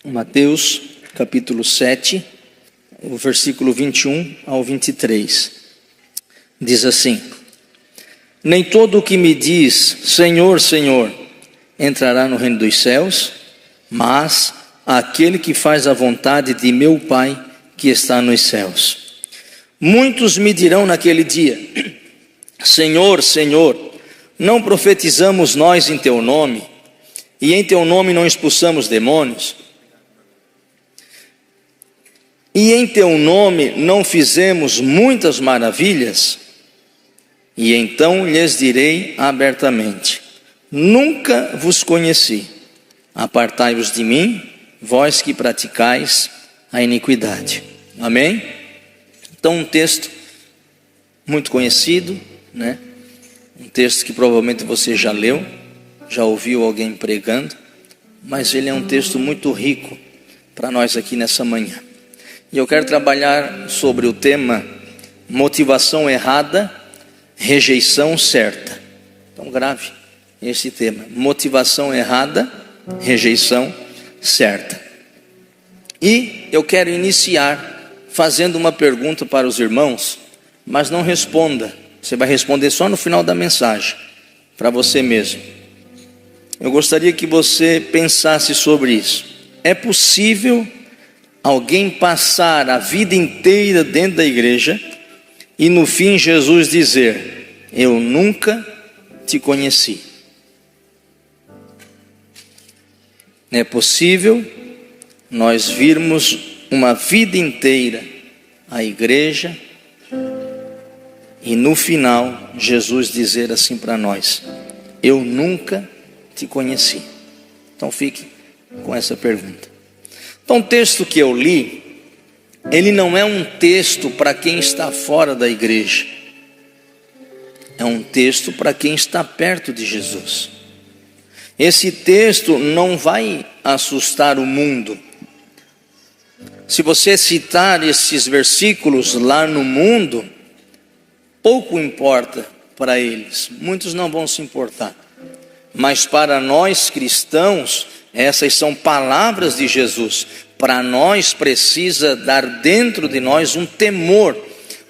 Mateus capítulo 7, o versículo 21 ao 23. Diz assim: Nem todo o que me diz Senhor, Senhor, entrará no reino dos céus, mas aquele que faz a vontade de meu Pai que está nos céus. Muitos me dirão naquele dia: Senhor, Senhor, não profetizamos nós em teu nome, e em teu nome não expulsamos demônios? E em teu nome não fizemos muitas maravilhas? E então lhes direi abertamente: Nunca vos conheci. Apartai-vos de mim, vós que praticais a iniquidade. Amém? Então, um texto muito conhecido, né? Um texto que provavelmente você já leu, já ouviu alguém pregando, mas ele é um texto muito rico para nós aqui nessa manhã. E eu quero trabalhar sobre o tema motivação errada, rejeição certa. Então grave esse tema: motivação errada, rejeição certa. E eu quero iniciar fazendo uma pergunta para os irmãos, mas não responda, você vai responder só no final da mensagem, para você mesmo. Eu gostaria que você pensasse sobre isso. É possível alguém passar a vida inteira dentro da igreja e no fim Jesus dizer: Eu nunca te conheci? É possível nós virmos uma vida inteira à igreja e no final Jesus dizer assim para nós: Eu nunca te conheci? Então fique com essa pergunta. Então o texto que eu li, ele não é um texto para quem está fora da igreja, é um texto para quem está perto de Jesus. Esse texto não vai assustar o mundo. Se você citar esses versículos lá no mundo, pouco importa para eles, muitos não vão se importar. Mas para nós cristãos, essas são palavras de Jesus. Para nós precisa dar dentro de nós um temor,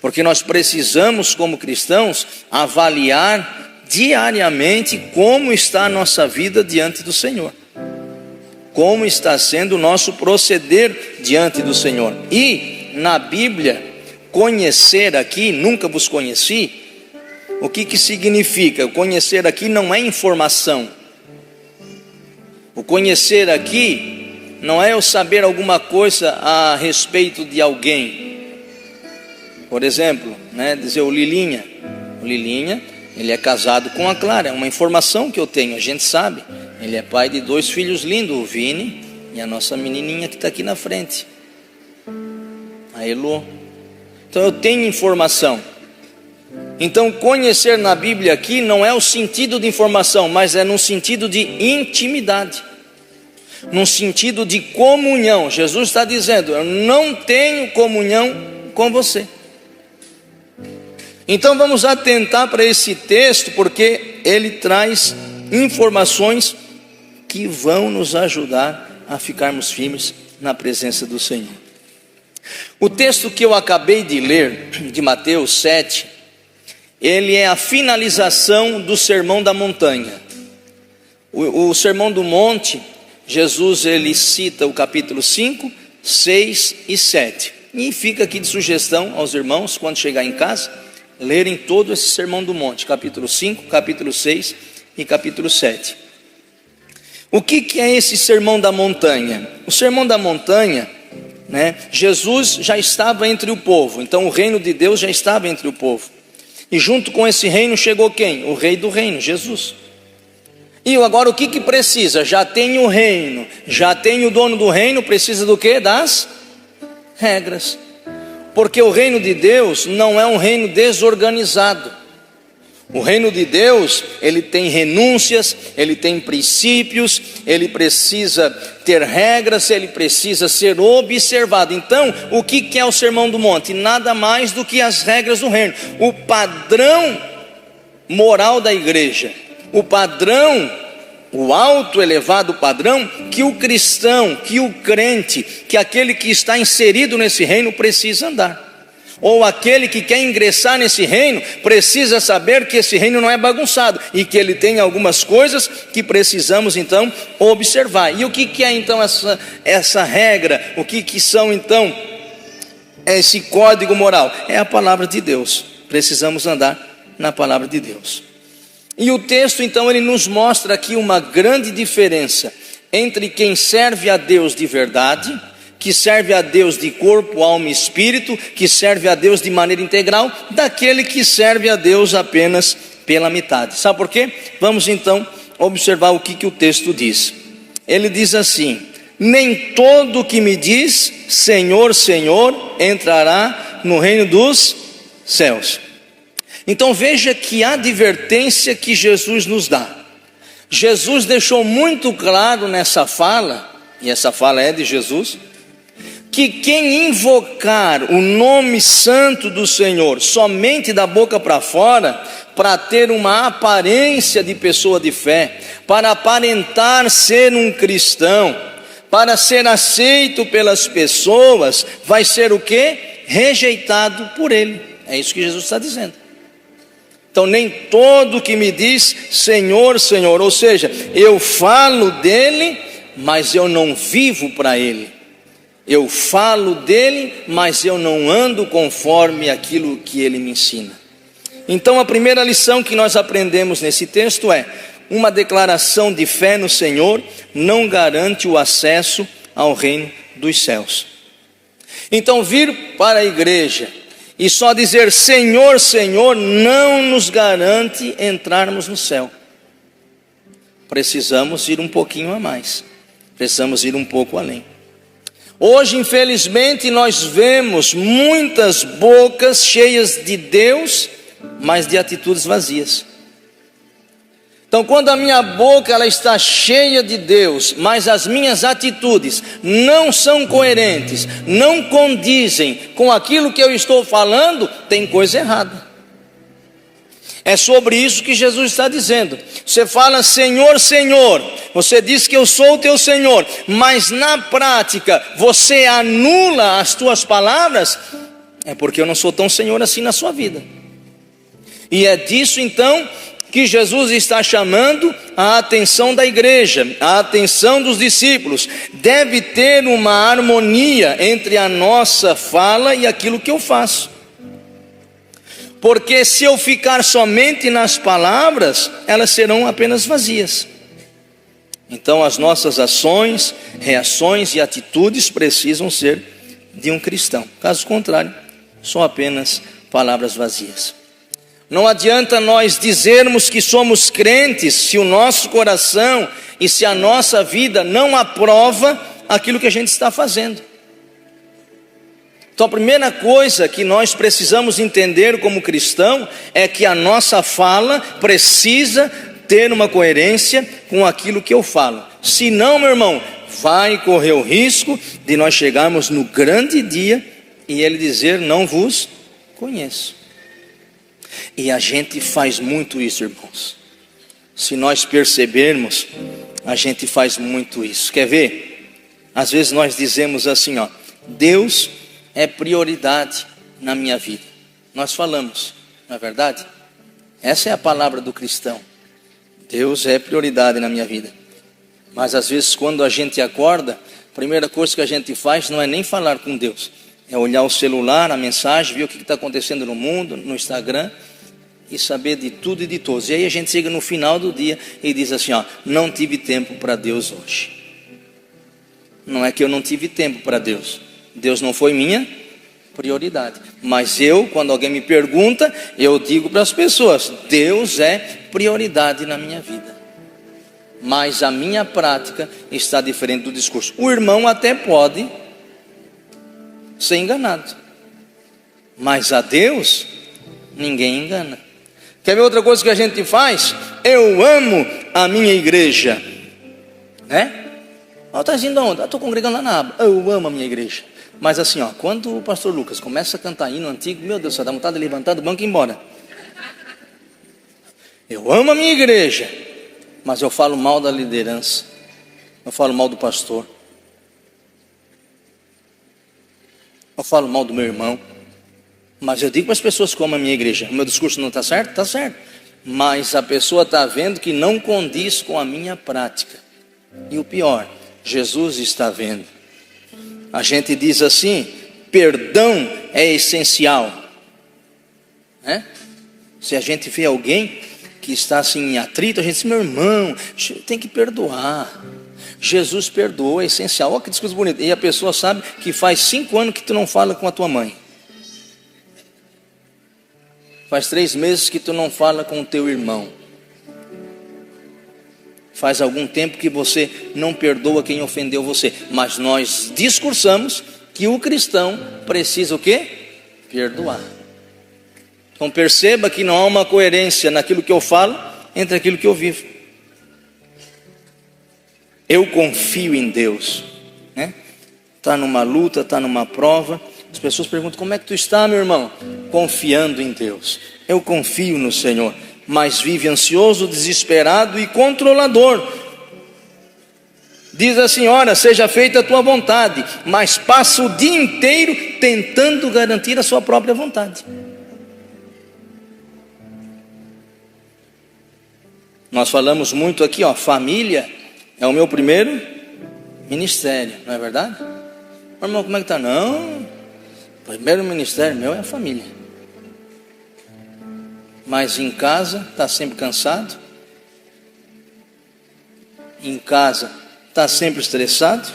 porque nós precisamos, como cristãos, avaliar diariamente como está a nossa vida diante do Senhor, como está sendo o nosso proceder diante do Senhor. E na Bíblia, conhecer aqui, nunca vos conheci, o que significa? O conhecer aqui não é informação. O conhecer aqui não é eu saber alguma coisa a respeito de alguém. Por exemplo, dizer o Lilinha, ele é casado com a Clara, é uma informação que eu tenho, a gente sabe. Ele é pai de 2 filhos lindos, o Vini e a nossa menininha que está aqui na frente, a Elo. Então eu tenho informação. Então conhecer na Bíblia aqui não é o sentido de informação, mas é no sentido de intimidade, num sentido de comunhão. Jesus está dizendo: eu não tenho comunhão com você. Então vamos atentar para esse texto, porque ele traz informações que vão nos ajudar a ficarmos firmes na presença do Senhor. O texto que eu acabei de ler, de Mateus 7, ele é a finalização do Sermão da Montanha. O Sermão do Monte, Jesus ele cita o capítulo 5, 6 e 7. E fica aqui de sugestão aos irmãos, quando chegar em casa, lerem todo esse Sermão do Monte, capítulo 5, capítulo 6 e capítulo 7. O que é esse Sermão da Montanha? O Sermão da Montanha, Jesus já estava entre o povo, então o reino de Deus já estava entre o povo. E junto com esse reino chegou quem? O rei do reino, Jesus. E agora o que precisa? Já tem o reino, já tem o dono do reino, precisa do quê? Das regras. Porque o reino de Deus não é um reino desorganizado. O reino de Deus, ele tem renúncias, ele tem princípios, ele precisa ter regras, ele precisa ser observado. Então, o que é o Sermão do Monte? Nada mais do que as regras do reino, o padrão moral da igreja, o padrão o alto elevado padrão que o cristão, que o crente, que aquele que está inserido nesse reino precisa andar. Ou aquele que quer ingressar nesse reino precisa saber que esse reino não é bagunçado e que ele tem algumas coisas que precisamos então observar. E o que é então essa regra? O que são então esse código moral? É a palavra de Deus. Precisamos andar na palavra de Deus. E o texto então ele nos mostra aqui uma grande diferença entre quem serve a Deus de verdade, que serve a Deus de corpo, alma e espírito, que serve a Deus de maneira integral, daquele que serve a Deus apenas pela metade. Sabe por quê? Vamos então observar o que o texto diz. Ele diz assim: nem todo que me diz Senhor, Senhor entrará no reino dos céus. Então veja que advertência que Jesus nos dá. Jesus deixou muito claro nessa fala, e essa fala é de Jesus, que quem invocar o nome santo do Senhor somente da boca para fora, para ter uma aparência de pessoa de fé, para aparentar ser um cristão, para ser aceito pelas pessoas, vai ser o quê? Rejeitado por ele. É isso que Jesus está dizendo. Então nem todo que me diz Senhor, Senhor, ou seja, eu falo dele, mas eu não vivo para ele. Eu falo dele, mas eu não ando conforme aquilo que ele me ensina. Então a primeira lição que nós aprendemos nesse texto é: uma declaração de fé no Senhor não garante o acesso ao reino dos céus. Então vir para a igreja e só dizer Senhor, Senhor não nos garante entrarmos no céu. Precisamos ir um pouquinho a mais, precisamos ir um pouco além. Hoje, infelizmente, nós vemos muitas bocas cheias de Deus, mas de atitudes vazias. Então, quando a minha boca ela está cheia de Deus, mas as minhas atitudes não são coerentes, não condizem com aquilo que eu estou falando, tem coisa errada. É sobre isso que Jesus está dizendo. Você fala Senhor, Senhor, você diz que eu sou o teu Senhor, mas na prática você anula as tuas palavras, é porque eu não sou tão Senhor assim na sua vida. E é disso então que Jesus está chamando a atenção da igreja, a atenção dos discípulos. Deve ter uma harmonia entre a nossa fala e aquilo que eu faço. Porque se eu ficar somente nas palavras, elas serão apenas vazias. Então as nossas ações, reações e atitudes precisam ser de um cristão. Caso contrário, são apenas palavras vazias. Não adianta nós dizermos que somos crentes se o nosso coração e se a nossa vida não aprova aquilo que a gente está fazendo. Então a primeira coisa que nós precisamos entender como cristão é que a nossa fala precisa ter uma coerência com aquilo que eu falo. Senão, meu irmão, vai correr o risco de nós chegarmos no grande dia e ele dizer não vos conheço. E a gente faz muito isso, irmãos. Se nós percebermos, a gente faz muito isso. Quer ver? Às vezes nós dizemos assim, ó, Deus é prioridade na minha vida. Nós falamos, não é verdade? Essa é a palavra do cristão. Deus é prioridade na minha vida. Mas às vezes quando a gente acorda, a primeira coisa que a gente faz não é nem falar com Deus. É olhar o celular, a mensagem, ver o que está acontecendo no mundo, no Instagram, e saber de tudo e de todos. E aí a gente chega no final do dia e diz assim, ó, não tive tempo para Deus hoje. Não é que eu não tive tempo para Deus. Deus não foi minha prioridade. Mas eu, quando alguém me pergunta, eu digo para as pessoas, Deus é prioridade na minha vida. Mas a minha prática está diferente do discurso. O irmão até pode ser enganado, mas a Deus ninguém engana. Quer ver outra coisa que a gente faz? Eu amo a minha igreja, né? Está dizendo onde? Estou congregando lá na aba. Eu amo a minha igreja. Mas assim, ó, quando o pastor Lucas começa a cantar hino antigo, meu Deus, só dá vontade de levantar do banco e ir embora. Eu amo a minha igreja, mas eu falo mal da liderança, eu falo mal do pastor, eu falo mal do meu irmão, mas eu digo para as pessoas como a minha igreja. O meu discurso não está certo? Está certo, mas a pessoa está vendo que não condiz com a minha prática. E o pior, Jesus está vendo. A gente diz assim, perdão é essencial, né? Se a gente vê alguém que está assim em atrito, a gente diz, meu irmão, tem que perdoar. Jesus perdoou, é essencial. Olha que discurso bonito. E a pessoa sabe que faz 5 anos que tu não fala com a tua mãe. Faz 3 meses que tu não fala com o teu irmão. Faz algum tempo que você não perdoa quem ofendeu você. Mas nós discursamos que o cristão precisa o quê? Perdoar. Então perceba que não há uma coerência naquilo que eu falo entre aquilo que eu vivo. Eu confio em Deus, né? Está numa luta, está numa prova. As pessoas perguntam, como é que tu está, meu irmão? Confiando em Deus. Eu confio no Senhor, mas vive ansioso, desesperado e controlador. Diz a senhora, seja feita a tua vontade, mas passa o dia inteiro tentando garantir a sua própria vontade. Nós falamos muito aqui, família é o meu primeiro ministério, não é verdade? Meu irmão, como é que está? Não, o primeiro ministério meu é a família. Mas em casa está sempre cansado, em casa está sempre estressado,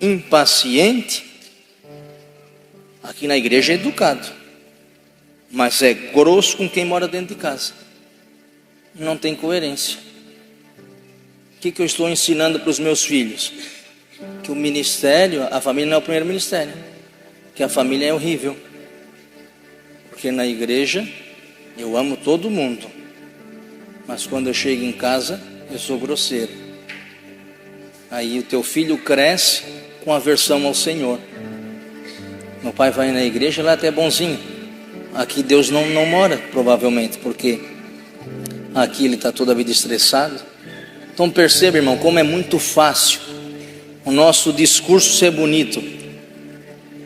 impaciente. Aqui na igreja é educado, mas é grosso com quem mora dentro de casa. Não tem coerência. O que eu estou ensinando para os meus filhos? Que o ministério, a família não é o primeiro ministério, que a família é horrível. Porque na igreja eu amo todo mundo, mas quando eu chego em casa eu sou grosseiro. Aí o teu filho cresce com aversão ao Senhor. Meu pai vai na igreja, lá até bonzinho. Aqui Deus não mora, provavelmente, porque aqui ele está toda a vida estressado. Então perceba, irmão, como é muito fácil o nosso discurso ser bonito,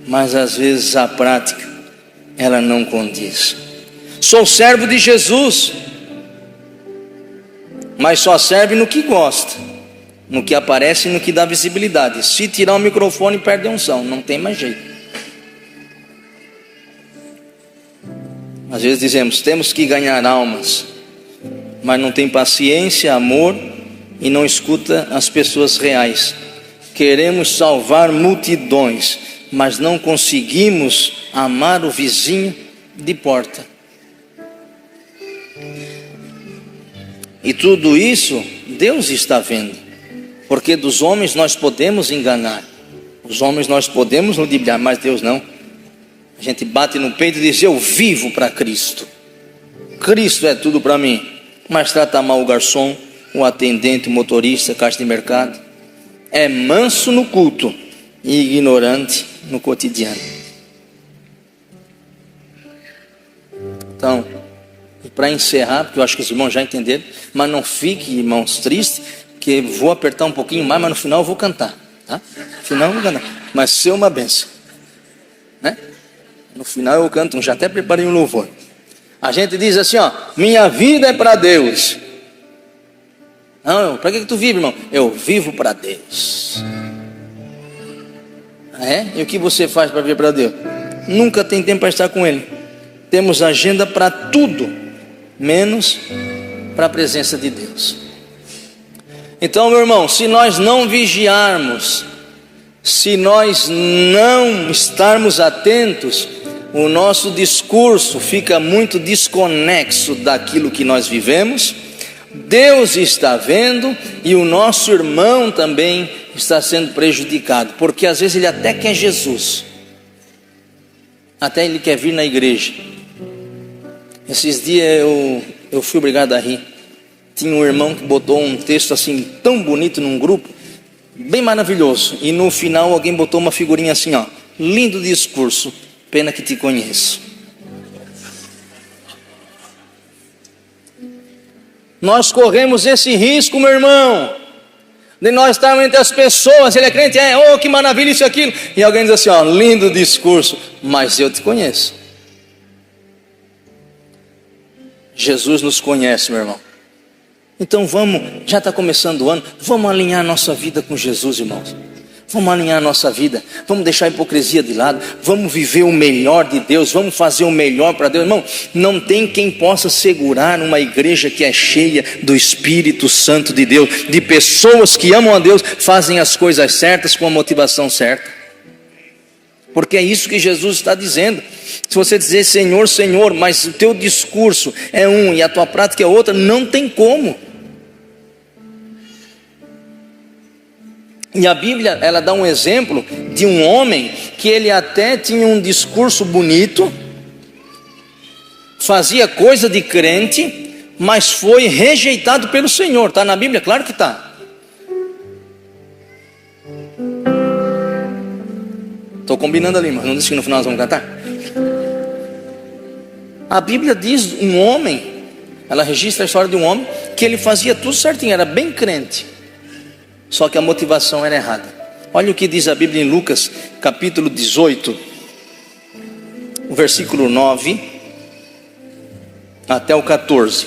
mas às vezes a prática ela não condiz. Sou servo de Jesus, mas só serve no que gosta, no que aparece e no que dá visibilidade. Se tirar o microfone, perde a unção, não tem mais jeito. Às vezes dizemos, temos que ganhar almas, mas não tem paciência, amor e não escuta as pessoas reais. Queremos salvar multidões, mas não conseguimos amar o vizinho de porta. E tudo isso Deus está vendo, porque dos homens nós podemos enganar, os homens nós podemos ludibriar, mas Deus não. A gente bate no peito e diz, eu vivo para Cristo, Cristo é tudo para mim, mas trata mal o garçom, o atendente, o motorista, caixa de mercado. É manso no culto e ignorante no cotidiano. Então, para encerrar, porque eu acho que os irmãos já entenderam, mas não fique, irmãos, tristes, que vou apertar um pouquinho mais, mas no final eu vou cantar, tá? No final eu vou cantar, mas ser uma bênção, né? No final eu canto, já até preparei um louvor. A gente diz assim, minha vida é para Deus. Não, para que tu vive, irmão? Eu vivo para Deus. E o que você faz para viver para Deus? Nunca tem tempo para estar com Ele. Temos agenda para tudo, menos para a presença de Deus. Então, meu irmão, se nós não vigiarmos, se nós não estarmos atentos, o nosso discurso fica muito desconexo daquilo que nós vivemos. Deus está vendo e o nosso irmão também está sendo prejudicado, porque às vezes ele até quer Jesus, até ele quer vir na igreja. Esses dias eu fui obrigado a rir. Tinha um irmão que botou um texto assim tão bonito num grupo, bem maravilhoso, e no final alguém botou uma figurinha assim, lindo discurso, pena que te conheço. Nós corremos esse risco, meu irmão, de nós estarmos entre as pessoas. Ele é crente, oh, que maravilha isso e aquilo, e alguém diz assim, lindo discurso, mas eu te conheço. Jesus nos conhece, meu irmão. Então vamos, já está começando o ano, vamos alinhar nossa vida com Jesus, irmãos. Vamos alinhar a nossa vida, vamos deixar a hipocrisia de lado, vamos viver o melhor de Deus, vamos fazer o melhor para Deus. Irmão, não tem quem possa segurar uma igreja que é cheia do Espírito Santo de Deus, de pessoas que amam a Deus, fazem as coisas certas com a motivação certa, porque é isso que Jesus está dizendo. Se você dizer Senhor, Senhor, mas o teu discurso é um e a tua prática é outra, não tem como. E a Bíblia, ela dá um exemplo de um homem que ele até tinha um discurso bonito, fazia coisa de crente, mas foi rejeitado pelo Senhor. Está na Bíblia? Claro que está. Estou combinando ali, mas não disse que no final nós vamos cantar? A Bíblia diz um homem, ela registra a história de um homem que ele fazia tudo certinho, era bem crente, só que a motivação era errada. Olha o que diz a Bíblia em Lucas capítulo 18, o versículo 9 até o 14.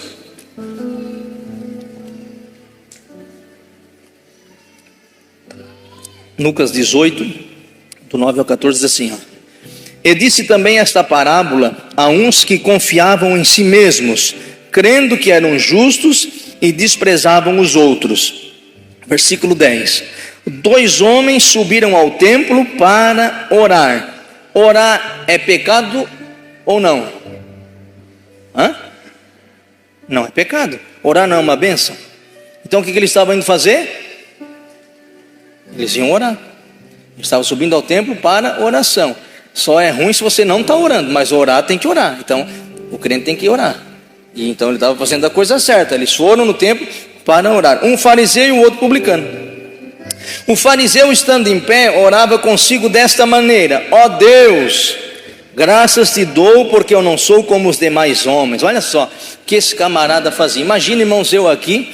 Lucas 18, do 9 ao 14 diz assim, E disse também esta parábola a uns que confiavam em si mesmos, crendo que eram justos e desprezavam os outros. Versículo 10: 2 homens subiram ao templo para orar. Orar é pecado ou não? Não é pecado. Orar não é uma bênção. Então o que eles estavam indo fazer? Eles iam orar. Eles estavam subindo ao templo para oração. Só é ruim se você não está orando, mas orar tem que orar. Então o crente tem que orar. E então ele estava fazendo a coisa certa. Eles foram no templo para orar. Um fariseu e o outro publicano. O fariseu, estando em pé, orava consigo desta maneira: ó Deus, graças te dou porque eu não sou como os demais homens. Olha só o que esse camarada fazia. Imagina, irmãos, eu aqui,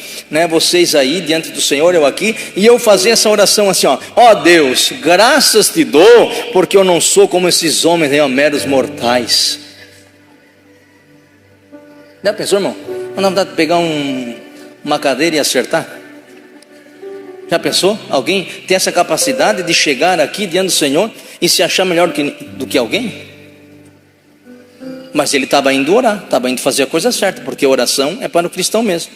vocês aí diante do Senhor, eu aqui, e eu fazer essa oração assim, ó Deus, graças te dou porque eu não sou como esses homens, meros mortais. Já pensou, irmão? Não dá vontade de pegar uma cadeira e acertar? Já pensou? Alguém tem essa capacidade de chegar aqui diante do Senhor e se achar melhor do que alguém? Mas ele estava indo orar, estava indo fazer a coisa certa, porque a oração é para o cristão mesmo.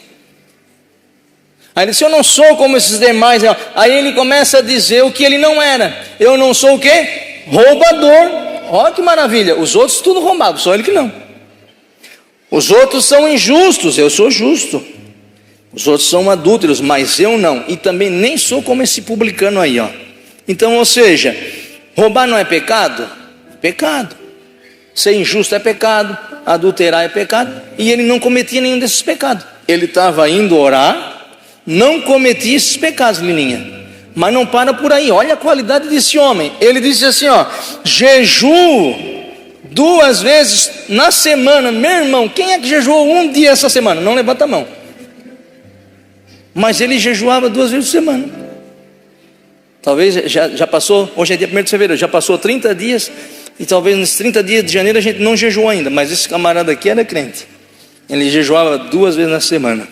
Aí ele disse: eu não sou como esses demais. Aí ele começa a dizer o que ele não era. Eu não sou o quê? Roubador. Olha que maravilha. Os outros tudo roubado, só ele que não. Os outros são injustos, eu sou justo. Os outros são adúlteros, mas eu não. E também nem sou como esse publicano aí, Então, ou seja, roubar não é pecado? É pecado. Ser injusto é pecado, adulterar é pecado. E ele não cometia nenhum desses pecados. Ele estava indo orar, não cometia esses pecados, Lininha. Mas não para por aí. Olha a qualidade desse homem. Ele disse assim, jejuo 2 vezes na semana. Meu irmão, quem é que jejuou um dia essa semana? Não levanta a mão. Mas ele jejuava 2 vezes por semana. Talvez já passou, hoje é dia 1º de fevereiro, já passou 30 dias, e talvez nos 30 dias de janeiro a gente não jejuou ainda. Mas esse camarada aqui era crente. Ele jejuava 2 vezes na semana.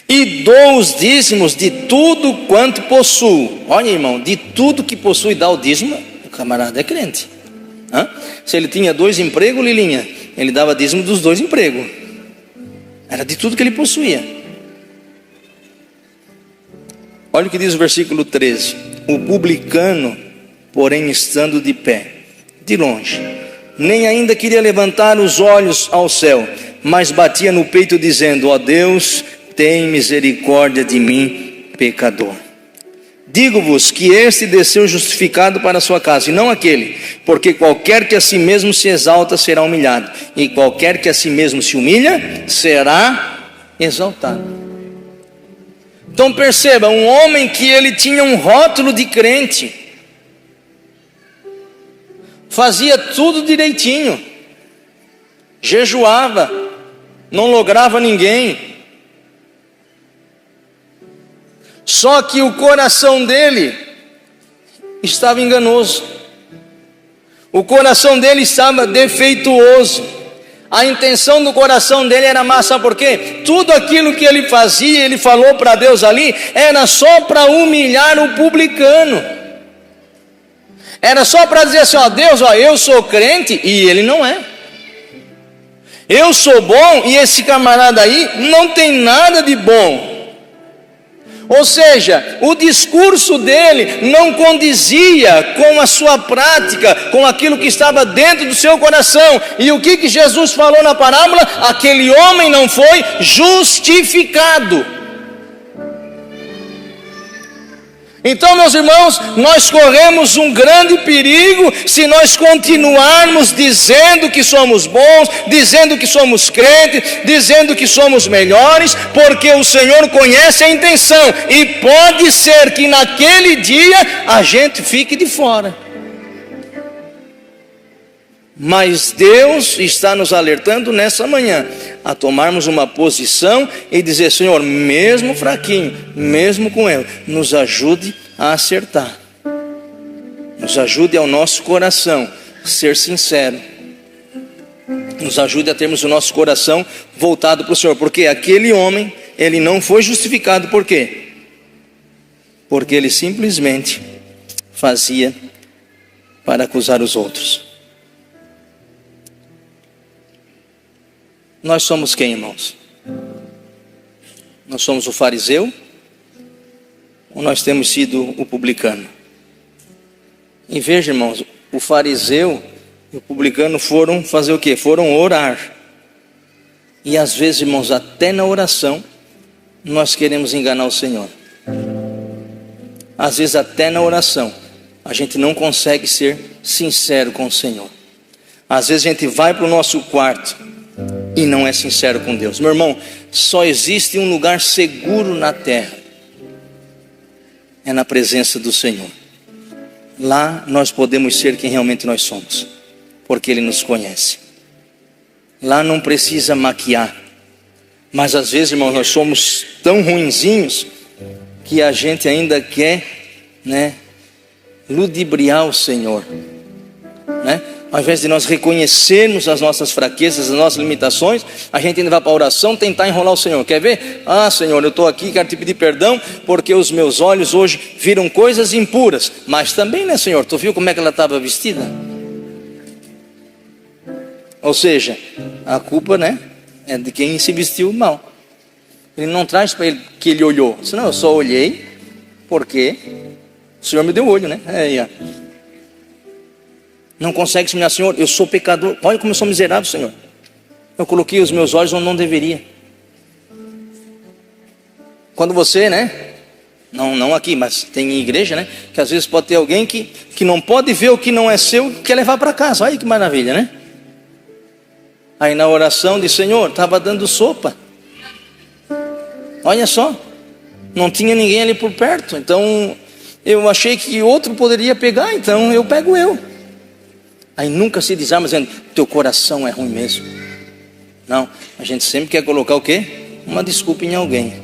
E dou os dízimos de tudo quanto possuo. Olha, irmão, de tudo que possui dá o dízimo. O camarada é crente. Se ele tinha 2 empregos, Lilinha, ele dava dízimo dos 2 empregos. Era de tudo que ele possuía. Olha o que diz o versículo 13: o publicano, porém, estando de pé, de longe, nem ainda queria levantar os olhos ao céu, mas batia no peito dizendo: ó Deus, tem misericórdia de mim, pecador. Digo-vos que este desceu justificado para a sua casa, e não aquele, porque qualquer que a si mesmo se exalta será humilhado, e qualquer que a si mesmo se humilha será exaltado. Então perceba, um homem que ele tinha um rótulo de crente, fazia tudo direitinho, jejuava, não lograva ninguém, Só que o coração dele estava enganoso. O coração dele estava defeituoso. A intenção do coração dele era má, sabe por quê? Tudo aquilo que ele fazia, ele falou para Deus ali, era só para humilhar o publicano. Era só para dizer assim, ó, Deus, ó, eu sou crente e ele não é. Eu sou bom e esse camarada aí não tem nada de bom. Ou seja, o discurso dele não condizia com a sua prática, com aquilo que estava dentro do seu coração. E o que Jesus falou na parábola? Aquele homem não foi justificado. Então, meus irmãos, nós corremos um grande perigo se nós continuarmos dizendo que somos bons, dizendo que somos crentes, dizendo que somos melhores, porque o Senhor conhece a intenção, e pode ser que naquele dia a gente fique de fora. Mas Deus está nos alertando nessa manhã a tomarmos uma posição e dizer: Senhor, mesmo fraquinho, mesmo com ele, nos ajude a acertar, nos ajude ao nosso coração ser sincero, nos ajude a termos o nosso coração voltado para o Senhor, porque aquele homem, ele não foi justificado. Por quê? Porque ele simplesmente fazia para acusar os outros. Nós somos quem, irmãos? Nós somos o fariseu? Ou nós temos sido o publicano? E veja, irmãos, o fariseu e o publicano foram fazer o quê? Foram orar. E às vezes, irmãos, até na oração, nós queremos enganar o Senhor. Às vezes até na oração, a gente não consegue ser sincero com o Senhor. Às vezes a gente vai para o nosso quarto e não é sincero com Deus. Meu irmão, só existe um lugar seguro na terra, é na presença do Senhor. Lá nós podemos ser quem realmente nós somos, porque Ele nos conhece. Lá não precisa maquiar. Mas às vezes, irmão, nós somos tão ruinzinhos que a gente ainda quer, ludibriar o Senhor, Ao invés de nós reconhecermos as nossas fraquezas, as nossas limitações, a gente ainda vai para a oração tentar enrolar o Senhor. Quer ver? Ah, Senhor, eu estou aqui, quero te pedir perdão, porque os meus olhos hoje viram coisas impuras. Mas também, Senhor, tu viu como é que ela estava vestida? Ou seja, a culpa, é de quem se vestiu mal. Ele não traz para ele que ele olhou. Senão eu só olhei porque o Senhor me deu olho, Aí, ó. Não consegue explicar: Senhor, eu sou pecador, olha como eu sou miserável, Senhor. Eu coloquei os meus olhos onde não deveria. Quando você, não aqui, mas tem em igreja, que às vezes pode ter alguém que não pode ver o que não é seu, quer levar para casa. Olha que maravilha, Aí na oração diz: Senhor, estava dando sopa, olha só, não tinha ninguém ali por perto, então eu achei que outro poderia pegar, então eu pego eu. Aí nunca se desarma dizendo: teu coração é ruim mesmo. Não, a gente sempre quer colocar o quê? Uma desculpa em alguém,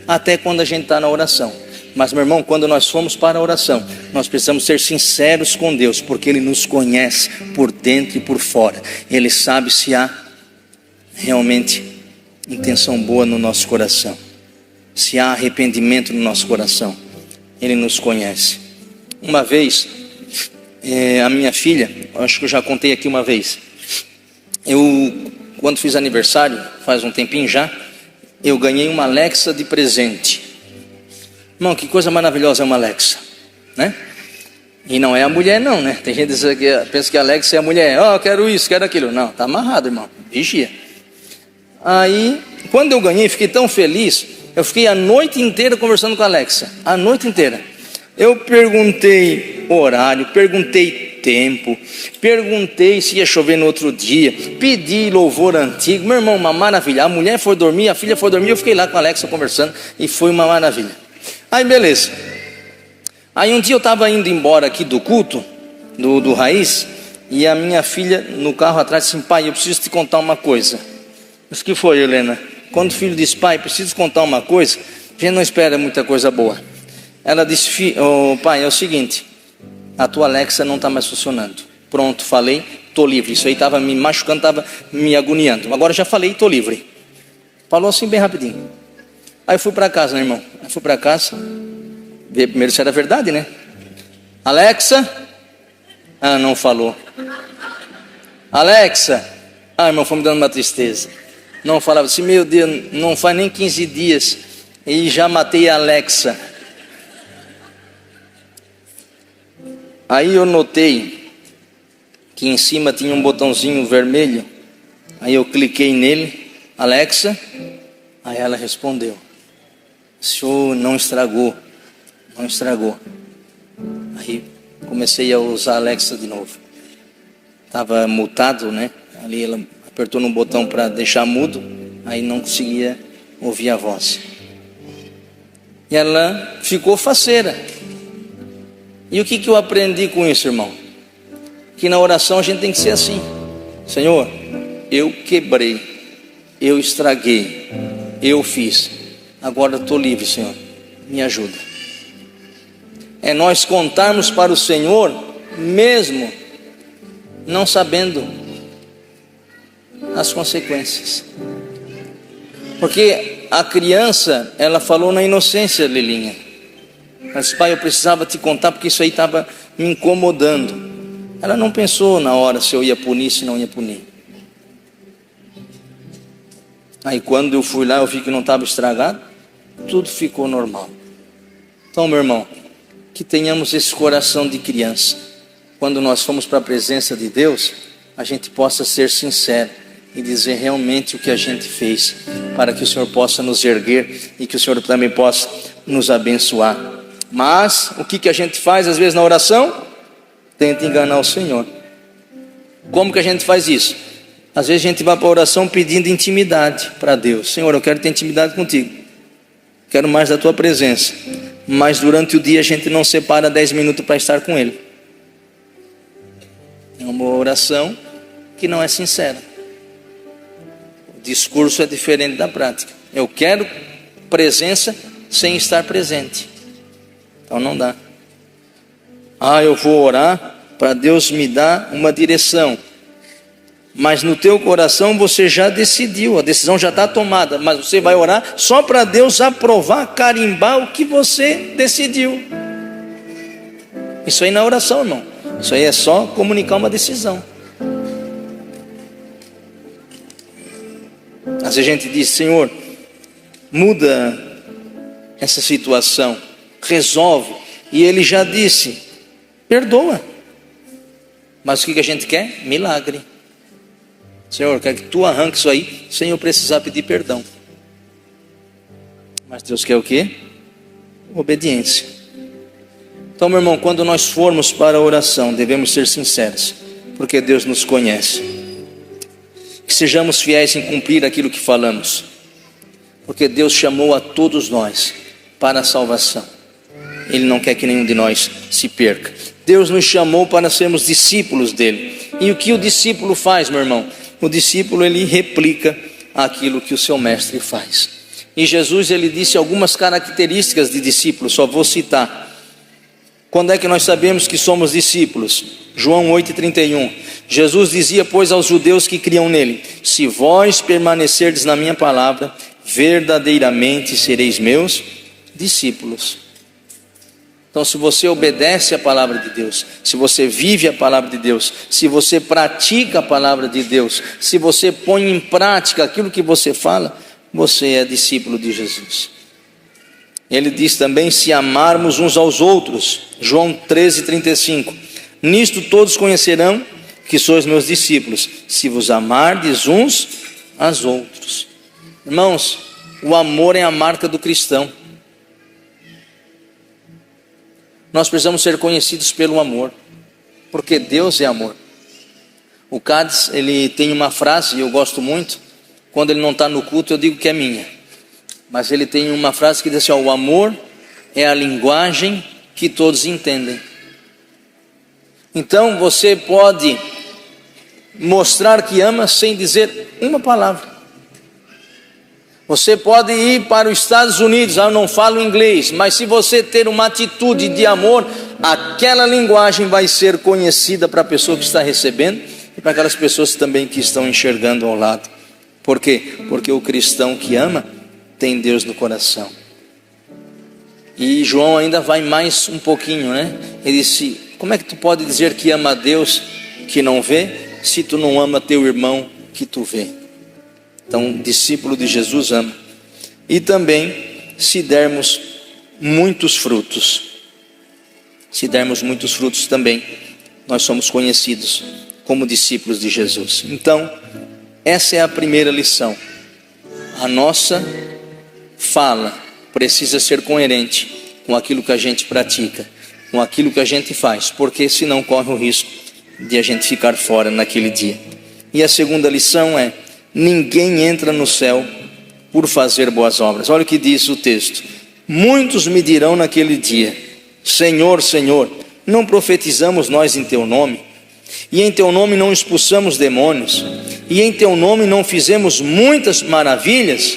até quando a gente está na oração. Mas, meu irmão, quando nós formos para a oração, nós precisamos ser sinceros com Deus, porque Ele nos conhece por dentro e por fora. Ele sabe se há realmente intenção boa no nosso coração, se há arrependimento no nosso coração. Ele nos conhece. Uma vez, a minha filha, acho que eu já contei aqui uma vez, quando fiz aniversário, faz um tempinho já, eu ganhei uma Alexa de presente. Irmão, que coisa maravilhosa é uma Alexa, E não é a mulher não, Tem gente que pensa que a Alexa é a mulher. Eu quero isso, quero aquilo. Não, está amarrado, irmão, vigia. Aí, quando eu ganhei, fiquei tão feliz, eu fiquei a noite inteira conversando com a Alexa, a noite inteira. Eu perguntei horário, perguntei tempo, perguntei se ia chover no outro dia, pedi louvor antigo. Meu irmão, uma maravilha. A mulher foi dormir, a filha foi dormir, eu fiquei lá com a Alexa conversando e foi uma maravilha. Aí beleza. Aí um dia eu estava indo embora aqui do culto, do Raiz, e a minha filha no carro atrás disse: pai, eu preciso te contar uma coisa. Mas que foi, Helena? Quando o filho diz: pai, preciso contar uma coisa, a gente não espera muita coisa boa. Ela disse: "Oh, pai, é o seguinte, a tua Alexa não está mais funcionando." Pronto, falei, estou livre. Isso aí estava me machucando, estava me agoniando. Agora já falei, estou livre. Falou assim bem rapidinho. Aí eu fui para casa, né, irmão? Aí fui para casa, ver primeiro se era verdade, né? Alexa, não falou. Alexa, irmão, foi me dando uma tristeza. Não falava assim, meu Deus, não faz nem 15 dias e já matei a Alexa. Aí eu notei que em cima tinha um botãozinho vermelho. Aí eu cliquei nele, Alexa. Aí ela respondeu: "Senhor, não estragou, não estragou." Aí comecei a usar a Alexa de novo. Estava mutado, né? Ali ela apertou no botão para deixar mudo, aí não conseguia ouvir a voz. E ela ficou faceira. E o que eu aprendi com isso, irmão? Que na oração a gente tem que ser assim: Senhor, eu quebrei, eu estraguei, eu fiz, agora estou livre, Senhor, me ajuda. É nós contarmos para o Senhor, mesmo não sabendo as consequências. Porque a criança, ela falou na inocência, Lilinha. Mas pai, eu precisava te contar porque isso aí estava me incomodando. Ela não pensou na hora se eu ia punir, se não ia punir. Aí quando eu fui lá, eu vi que não estava estragado, tudo ficou normal. Então, meu irmão, que tenhamos esse coração de criança. Quando nós formos para a presença de Deus, a gente possa ser sincero e dizer realmente o que a gente fez, para que o Senhor possa nos erguer e que o Senhor também possa nos abençoar. Mas o que a gente faz às vezes na oração? Tenta enganar o Senhor. Como que a gente faz isso? Às vezes a gente vai para a oração pedindo intimidade para Deus. Senhor, eu quero ter intimidade contigo, quero mais da tua presença. Mas durante o dia a gente não separa 10 minutos para estar com Ele. É uma oração que não é sincera. O discurso é diferente da prática. Eu quero presença sem estar presente. Então não dá. Eu vou orar para Deus me dar uma direção. Mas no teu coração você já decidiu, a decisão já está tomada. Mas você vai orar só para Deus aprovar, carimbar o que você decidiu. Isso aí não é oração, irmão. Isso aí é só comunicar uma decisão. Às vezes a gente diz: Senhor, muda essa situação, resolve. E Ele já disse: perdoa. Mas o que a gente quer? Milagre. Senhor, eu quero que tu arranque isso aí sem eu precisar pedir perdão. Mas Deus quer o quê? Obediência. Então, meu irmão, quando nós formos para a oração, devemos ser sinceros, porque Deus nos conhece. Que sejamos fiéis em cumprir aquilo que falamos, porque Deus chamou a todos nós para a salvação. Ele não quer que nenhum de nós se perca. Deus nos chamou para sermos discípulos dele. E o que o discípulo faz, meu irmão? O discípulo, ele replica aquilo que o seu mestre faz. E Jesus, ele disse algumas características de discípulo, só vou citar. Quando é que nós sabemos que somos discípulos? João 8,31. Jesus dizia, pois, aos judeus que criam nele: se vós permanecerdes na minha palavra, verdadeiramente sereis meus discípulos. Então, se você obedece a palavra de Deus, se você vive a palavra de Deus, se você pratica a palavra de Deus, se você põe em prática aquilo que você fala, você é discípulo de Jesus. Ele diz também: se amarmos uns aos outros, João 13,35. Nisto todos conhecerão que sois meus discípulos, se vos amardes uns aos outros. Irmãos, o amor é a marca do cristão. Nós precisamos ser conhecidos pelo amor, porque Deus é amor. O Cádiz, ele tem uma frase, e eu gosto muito. Quando ele não está no culto, eu digo que é minha. Mas ele tem uma frase que diz assim: o amor é a linguagem que todos entendem. Então você pode mostrar que ama sem dizer uma palavra. Você pode ir para os Estados Unidos, eu não falo inglês, mas se você ter uma atitude de amor, aquela linguagem vai ser conhecida para a pessoa que está recebendo e para aquelas pessoas também que estão enxergando ao lado. Por quê? Porque o cristão que ama tem Deus no coração. E João ainda vai mais um pouquinho, né? Ele disse: como é que tu pode dizer que ama a Deus que não vê, se tu não ama teu irmão que tu vê? Então, discípulo de Jesus ama. E também, se dermos muitos frutos, também, nós somos conhecidos como discípulos de Jesus. Então, essa é a primeira lição. A nossa fala precisa ser coerente com aquilo que a gente pratica, com aquilo que a gente faz, porque senão corre o risco de a gente ficar fora naquele dia. E a segunda lição é: ninguém entra no céu por fazer boas obras. Olha o que diz o texto: muitos me dirão naquele dia: Senhor, Senhor, não profetizamos nós em teu nome? E em teu nome não expulsamos demônios? E em teu nome não fizemos muitas maravilhas?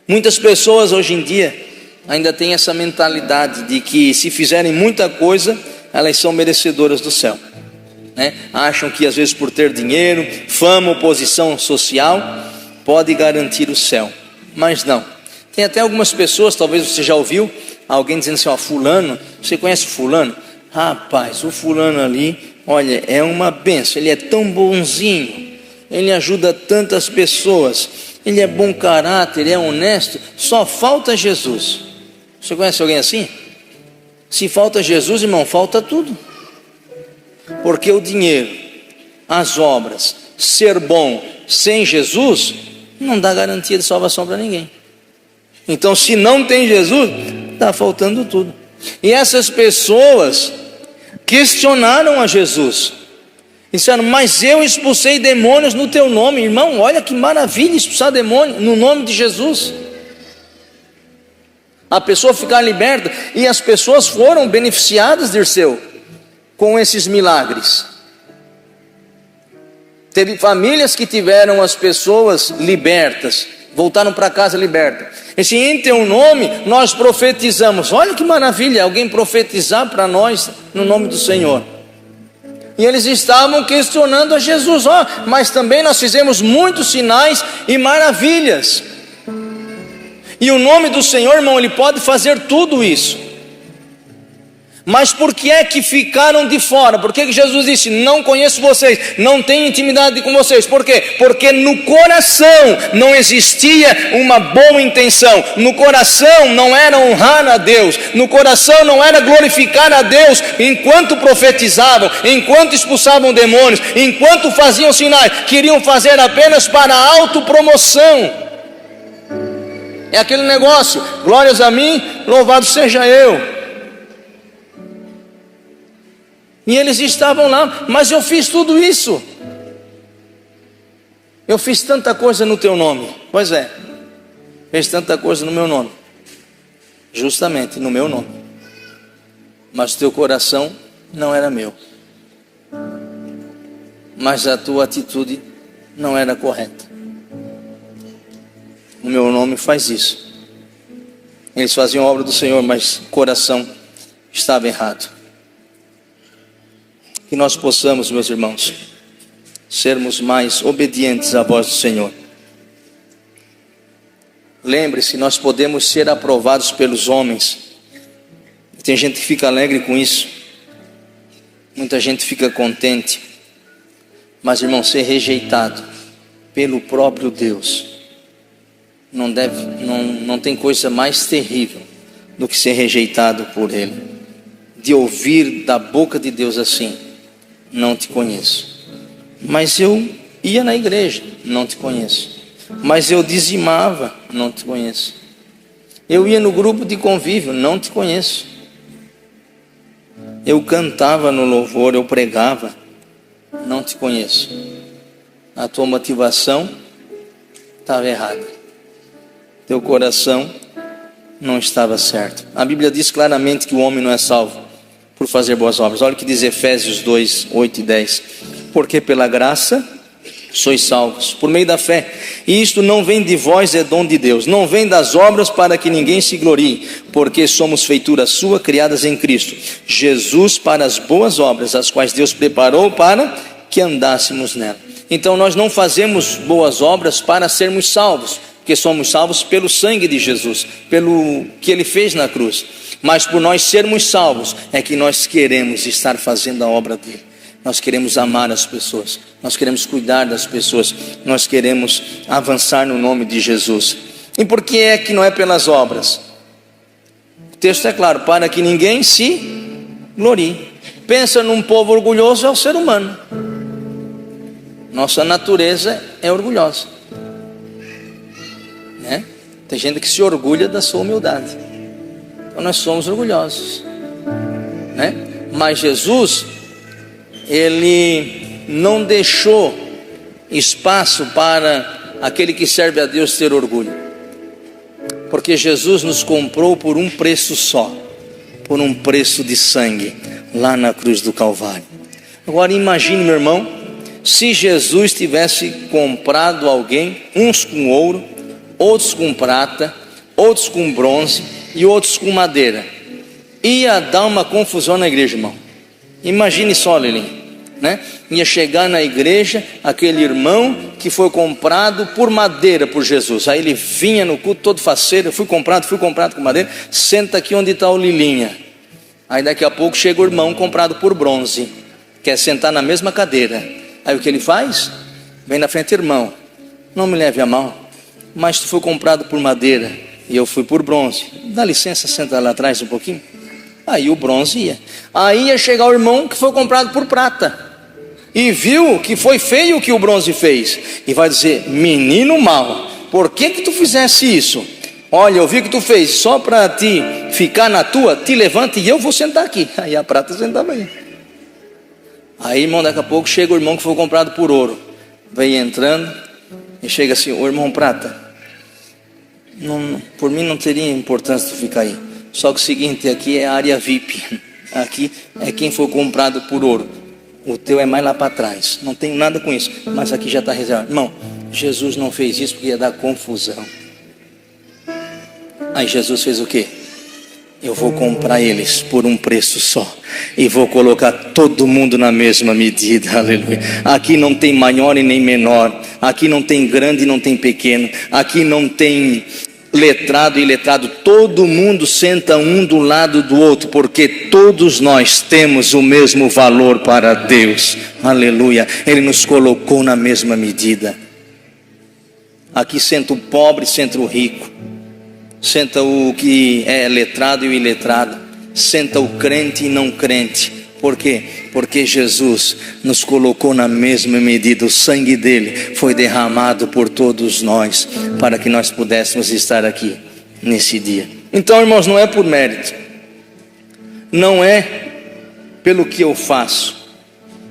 Muitas pessoas hoje em dia ainda têm essa mentalidade de que se fizerem muita coisa, elas são merecedoras do céu, né? Acham que às vezes por ter dinheiro, fama ou posição social, pode garantir o céu. Mas não. Tem até algumas pessoas, talvez você já ouviu alguém dizendo assim: ó, fulano, você conhece fulano? Rapaz, o fulano ali, olha, é uma bênção, ele é tão bonzinho, ele ajuda tantas pessoas, ele é bom caráter, ele é honesto, só falta Jesus. Você conhece alguém assim? Se falta Jesus, irmão, falta tudo. Porque o dinheiro, as obras, ser bom sem Jesus, não dá garantia de salvação para ninguém. Então, se não tem Jesus, está faltando tudo. E essas pessoas questionaram a Jesus, disseram: mas eu expulsei demônios no teu nome. Irmão, olha que maravilha expulsar demônio no nome de Jesus, a pessoa ficar liberta. E as pessoas foram beneficiadas, Dirceu, com esses milagres. Teve famílias que tiveram as pessoas libertas, voltaram para casa libertas. E se em teu nome nós profetizamos, olha que maravilha, alguém profetizar para nós no nome do Senhor. E eles estavam questionando a Jesus: ó, mas também nós fizemos muitos sinais e maravilhas. E o nome do Senhor, irmão, ele pode fazer tudo isso. Mas por que é que ficaram de fora? Por que que Jesus disse: não conheço vocês, não tenho intimidade com vocês? Por quê? Porque no coração não existia uma boa intenção, no coração não era honrar a Deus, no coração não era glorificar a Deus enquanto profetizavam, enquanto expulsavam demônios, enquanto faziam sinais. Queriam fazer apenas para a autopromoção. É aquele negócio: glórias a mim, louvado seja eu. E eles estavam lá: mas eu fiz tudo isso, eu fiz tanta coisa no teu nome. Pois é, fez tanta coisa no meu nome, justamente no meu nome, mas teu coração não era meu, mas a tua atitude não era correta. O meu nome faz isso. Eles faziam a obra do Senhor, mas o coração estava errado. Que nós possamos, meus irmãos, sermos mais obedientes à voz do Senhor. Lembre-se, nós podemos ser aprovados pelos homens. Tem gente que fica alegre com isso, muita gente fica contente. Mas, irmão, ser rejeitado pelo próprio Deus não tem coisa mais terrível do que ser rejeitado por Ele. De ouvir da boca de Deus assim: não te conheço. Mas eu ia na igreja, não te conheço. Mas eu dizimava, não te conheço. Eu ia no grupo de convívio, não te conheço. Eu cantava no louvor, eu pregava, não te conheço. A tua motivação estava errada. Teu coração não estava certo. A Bíblia diz claramente que o homem não é salvo por fazer boas obras. Olha o que diz Efésios 2, 8 e 10. Porque pela graça sois salvos, por meio da fé. E isto não vem de vós, é dom de Deus. Não vem das obras para que ninguém se glorie, porque somos feitura sua, criadas em Cristo Jesus para as boas obras, as quais Deus preparou para que andássemos nela. Então nós não fazemos boas obras para sermos salvos, porque somos salvos pelo sangue de Jesus, pelo que Ele fez na cruz. Mas por nós sermos salvos, é que nós queremos estar fazendo a obra dele. Nós queremos amar as pessoas, nós queremos cuidar das pessoas, nós queremos avançar no nome de Jesus. E por que é que não é pelas obras? O texto é claro, para que ninguém se glorie. Pensa num povo orgulhoso, é o ser humano. Nossa natureza é orgulhosa, né? Tem gente que se orgulha da sua humildade. Então nós somos orgulhosos, né? Mas Jesus, Ele não deixou espaço para aquele que serve a Deus ter orgulho, porque Jesus nos comprou por um preço só, por um preço de sangue, lá na cruz do Calvário. Agora imagine, meu irmão, se Jesus tivesse comprado alguém, uns com ouro, outros com prata, outros com bronze e outros com madeira, ia dar uma confusão na igreja, irmão. Imagine só, Lili, né? Ia chegar na igreja aquele irmão que foi comprado por madeira por Jesus. Aí ele vinha no culto todo faceiro: fui comprado com madeira. Senta aqui onde está o Lilinha. Aí daqui a pouco chega o irmão comprado por bronze, quer sentar na mesma cadeira. Aí o que ele faz? Vem na frente: irmão, não me leve a mal, mas tu foi comprado por madeira e eu fui por bronze, dá licença, senta lá atrás um pouquinho. Aí o bronze ia. Aí ia chegar o irmão que foi comprado por prata e viu que foi feio o que o bronze fez, e vai dizer: menino mau, por que tu fizesse isso? Olha, eu vi que tu fez só para te ficar na tua, te levanta e eu vou sentar aqui. Aí a prata sentava aí. Aí, irmão, daqui a pouco chega o irmão que foi comprado por ouro, vem entrando e chega assim: ô irmão prata, por mim não teria importância tu ficar aí, só que o seguinte, aqui é a área VIP, aqui é quem foi comprado por ouro, o teu é mais lá para trás, não tenho nada com isso, mas aqui já está reservado. Irmão, Jesus não fez isso porque ia dar confusão. Aí Jesus fez o quê? Eu vou comprar eles por um preço só, e vou colocar todo mundo na mesma medida, aleluia. Aqui não tem maior e nem menor, aqui não tem grande e não tem pequeno, aqui não tem letrado e iletrado, todo mundo senta um do lado do outro, porque todos nós temos o mesmo valor para Deus, aleluia. Ele nos colocou na mesma medida. Aqui senta o pobre, senta o rico, senta o que é letrado e o iletrado, senta o crente e não crente. Por quê? Porque Jesus nos colocou na mesma medida. O sangue dele foi derramado por todos nós, para que nós pudéssemos estar aqui nesse dia. Então, irmãos, não é por mérito, não é pelo que eu faço.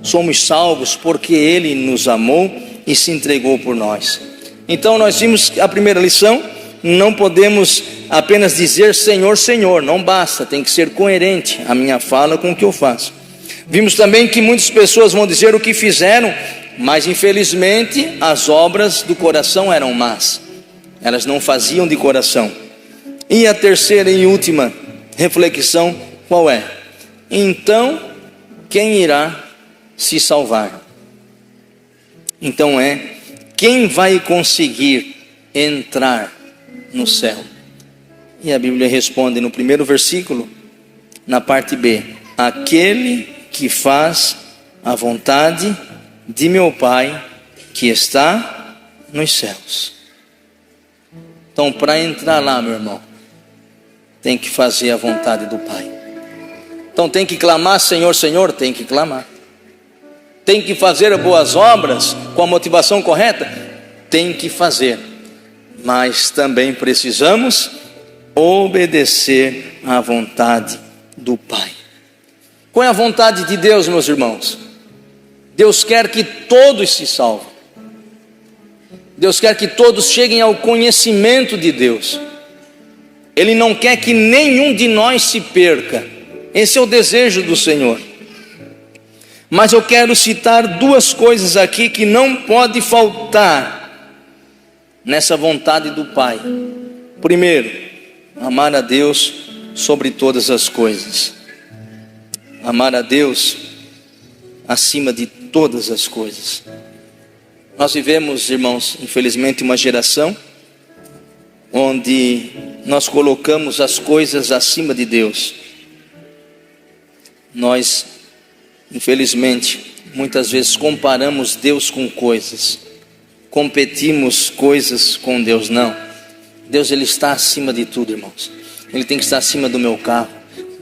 Somos salvos porque ele nos amou e se entregou por nós. Então nós vimos a primeira lição: não podemos apenas dizer Senhor, Senhor, não basta, tem que ser coerente a minha fala com o que eu faço. Vimos também que muitas pessoas vão dizer o que fizeram, mas infelizmente as obras do coração eram más, elas não faziam de coração. E a terceira e última reflexão, qual é? Então quem irá se salvar? Então quem vai conseguir entrar no céu? E a Bíblia responde no primeiro versículo, na parte B: aquele que faz a vontade de meu Pai que está nos céus. Então, para entrar lá, meu irmão, tem que fazer a vontade do Pai. Então tem que clamar Senhor, Senhor, tem que clamar. Tem que fazer boas obras com a motivação correta, tem que fazer. Mas também precisamos obedecer à vontade do Pai. Qual é a vontade de Deus, meus irmãos? Deus quer que todos se salvem. Deus quer que todos cheguem ao conhecimento de Deus. Ele não quer que nenhum de nós se perca. Esse é o desejo do Senhor. Mas eu quero citar duas coisas aqui que não pode faltar nessa vontade do Pai. Primeiro, amar a Deus sobre todas as coisas. Amar a Deus acima de todas as coisas. Nós vivemos, irmãos, infelizmente uma geração onde nós colocamos as coisas acima de Deus. Nós, infelizmente, muitas vezes comparamos Deus com coisas, competimos coisas com Deus. Não, Deus, Ele está acima de tudo, irmãos. Ele tem que estar acima do meu carro,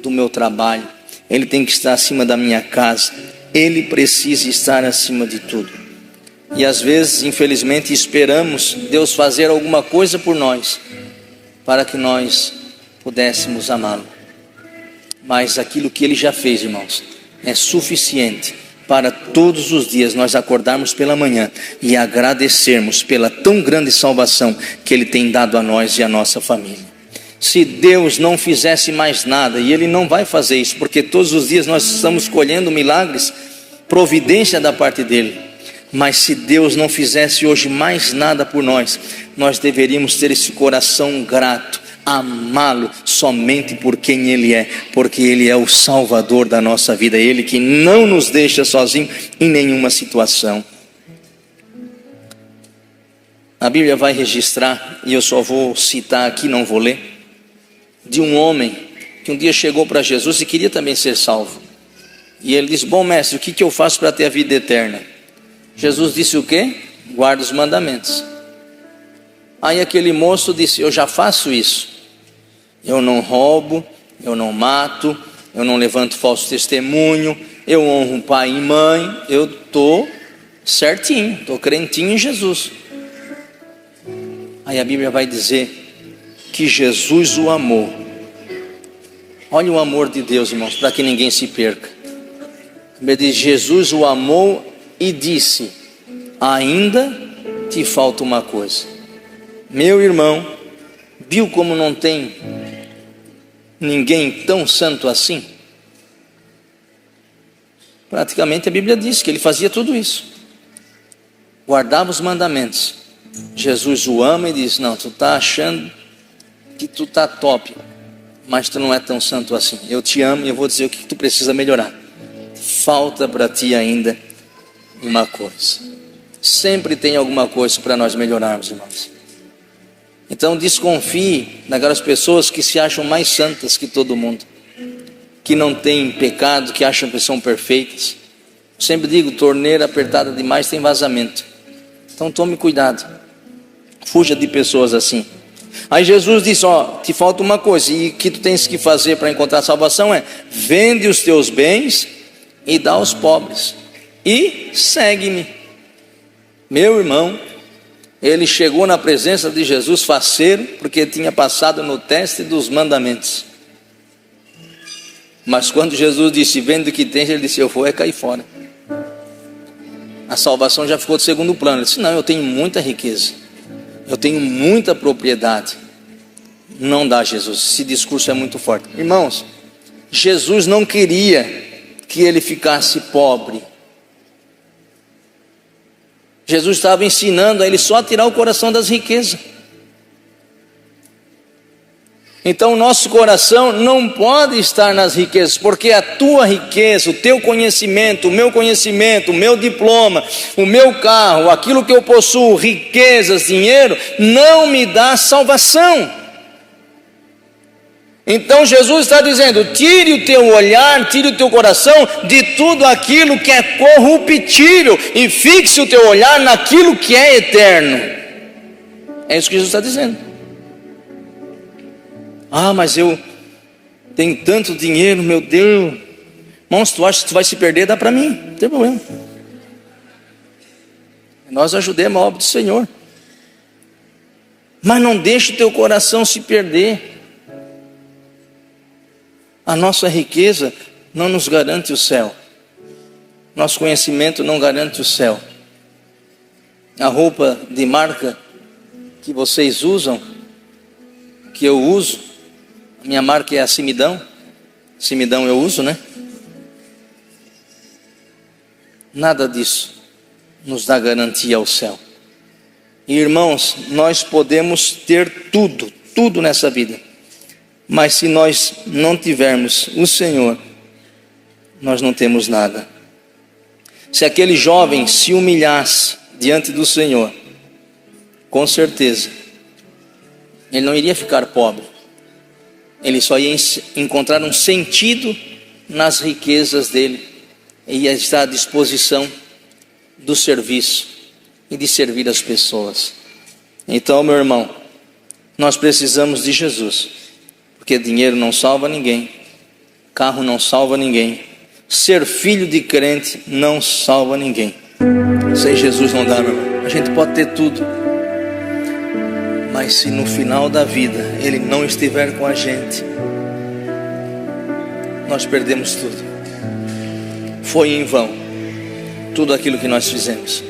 do meu trabalho, Ele tem que estar acima da minha casa, Ele precisa estar acima de tudo. E às vezes, infelizmente, esperamos Deus fazer alguma coisa por nós, para que nós pudéssemos amá-lo. Mas aquilo que Ele já fez, irmãos, é suficiente para todos os dias nós acordarmos pela manhã e agradecermos pela tão grande salvação que Ele tem dado a nós e a nossa família. Se Deus não fizesse mais nada, e Ele não vai fazer isso, porque todos os dias nós estamos colhendo milagres, providência da parte dEle. Mas se Deus não fizesse hoje mais nada por nós, nós deveríamos ter esse coração grato, amá-lo somente por quem Ele é, porque Ele é o Salvador da nossa vida, Ele que não nos deixa sozinho em nenhuma situação. A Bíblia vai registrar, e eu só vou citar aqui, não vou ler, de um homem que um dia chegou para Jesus e queria também ser salvo. E ele disse: bom mestre, o que eu faço para ter a vida eterna? Jesus disse o quê? Guarda os mandamentos. Aí aquele moço disse: eu já faço isso. Eu não roubo, eu não mato, eu não levanto falso testemunho, eu honro pai e mãe, eu estou certinho, estou crentinho em Jesus. Aí a Bíblia vai dizer que Jesus o amou. Olha o amor de Deus, irmãos, para que ninguém se perca. A Bíblia diz: Jesus o amou e disse: ainda te falta uma coisa. Meu irmão, viu como não tem ninguém tão santo assim? Praticamente a Bíblia diz que ele fazia tudo isso, guardava os mandamentos. Jesus o ama e diz: não, tu está achando que tu está top, mas tu não é tão santo assim. Eu te amo e eu vou dizer o que tu precisa melhorar. Falta para ti ainda uma coisa. Sempre tem alguma coisa para nós melhorarmos, irmãos. Então desconfie daquelas pessoas que se acham mais santas que todo mundo, que não têm pecado, que acham que são perfeitas. Sempre digo, torneira apertada demais tem vazamento. Então tome cuidado, fuja de pessoas assim. Aí Jesus disse: ó, te falta uma coisa, e o que tu tens que fazer para encontrar salvação é: vende os teus bens e dá aos pobres, e segue-me. Meu irmão, ele chegou na presença de Jesus faceiro, porque tinha passado no teste dos mandamentos. Mas quando Jesus disse: vende o que tens, ele disse: eu vou cair fora. A salvação já ficou de segundo plano. Ele disse: não, eu tenho muita riqueza, eu tenho muita propriedade. Não dá, Jesus, esse discurso é muito forte. Irmãos, Jesus não queria que ele ficasse pobre. Jesus estava ensinando a ele só a tirar o coração das riquezas. Então o nosso coração não pode estar nas riquezas, porque a tua riqueza, o teu conhecimento, o meu diploma, o meu carro, aquilo que eu possuo, riquezas, dinheiro, não me dá salvação. Então Jesus está dizendo: tire o teu olhar, tire o teu coração de tudo aquilo que é corruptível e fixe o teu olhar naquilo que é eterno. É isso que Jesus está dizendo. Ah, mas eu tenho tanto dinheiro, meu Deus. Irmão, se tu acha que tu vai se perder, dá para mim, não tem problema. Nós ajudemos a obra do Senhor. Mas não deixe o teu coração se perder. A nossa riqueza não nos garante o céu. Nosso conhecimento não garante o céu. A roupa de marca que vocês usam, que eu uso, a minha marca é a Simidão. Simidão eu uso, né? nada disso nos dá garantia ao céu. E, irmãos, nós podemos ter tudo nessa vida, mas se nós não tivermos o Senhor, nós não temos nada. Se aquele jovem se humilhasse diante do Senhor, com certeza ele não iria ficar pobre, ele só ia encontrar um sentido nas riquezas dele, e ia estar à disposição do serviço e de servir as pessoas. Então, meu irmão, nós precisamos de Jesus, porque dinheiro não salva ninguém, carro não salva ninguém, ser filho de crente não salva ninguém. Sem Jesus não dá, meu irmão. A gente pode ter tudo, mas se no final da vida Ele não estiver com a gente, nós perdemos tudo. Foi em vão tudo aquilo que nós fizemos.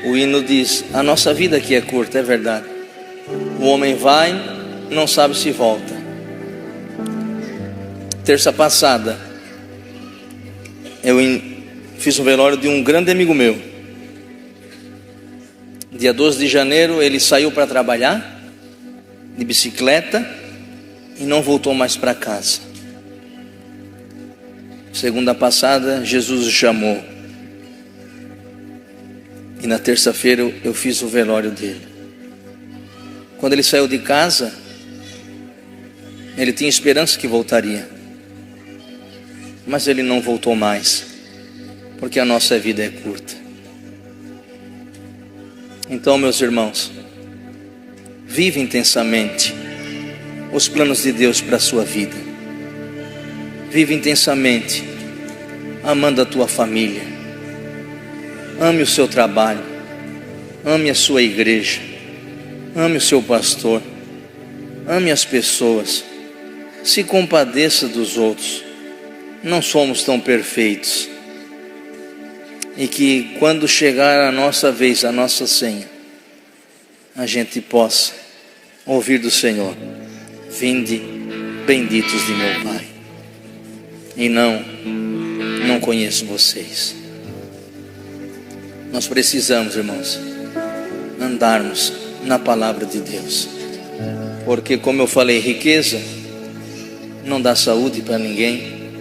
O hino diz: a nossa vida aqui é curta, é verdade. O homem vai, não sabe se volta. Terça passada eu fiz um velório de um grande amigo meu. Dia 12 de janeiro ele saiu para trabalhar de bicicleta e não voltou mais para casa. Segunda passada Jesus o chamou, e na terça-feira eu fiz o velório dele. Quando ele saiu de casa, ele tinha esperança que voltaria, mas ele não voltou mais, porque a nossa vida é curta. Então, meus irmãos, vive intensamente os planos de Deus para a sua vida. Vive intensamente amando a tua família. Ame o seu trabalho, ame a sua igreja, ame o seu pastor, ame as pessoas, se compadeça dos outros. Não somos tão perfeitos, e que quando chegar a nossa vez, a nossa senha, a gente possa ouvir do Senhor: vinde benditos de meu Pai. E não conheço vocês. Nós precisamos, irmãos, andarmos na palavra de Deus, porque, como eu falei, riqueza não dá saúde para ninguém,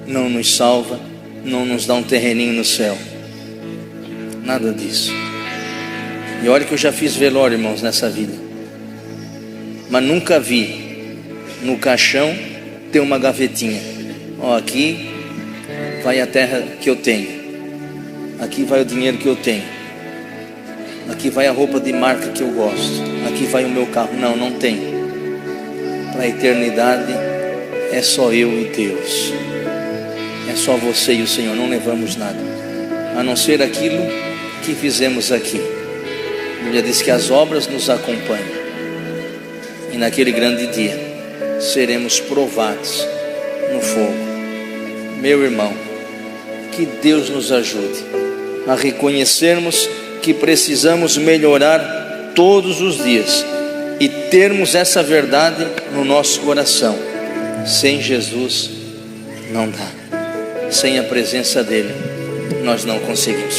não nos salva, não nos dá um terreninho no céu, nada disso. E olha que eu já fiz velório, irmãos, nessa vida, mas nunca vi no caixão ter uma gavetinha: ó, aqui vai a terra que eu tenho, aqui vai o dinheiro que eu tenho, aqui vai a roupa de marca que eu gosto, aqui vai o meu carro. Não tem. Para a eternidade é só eu e Deus, é só você e o Senhor. Não levamos nada, a não ser aquilo que fizemos aqui. A Bíblia diz que as obras nos acompanham, e naquele grande dia seremos provados no fogo. Meu irmão, que Deus nos ajude a reconhecermos que precisamos melhorar todos os dias e termos essa verdade no nosso coração. Sem Jesus não dá, sem a presença dele nós não conseguimos.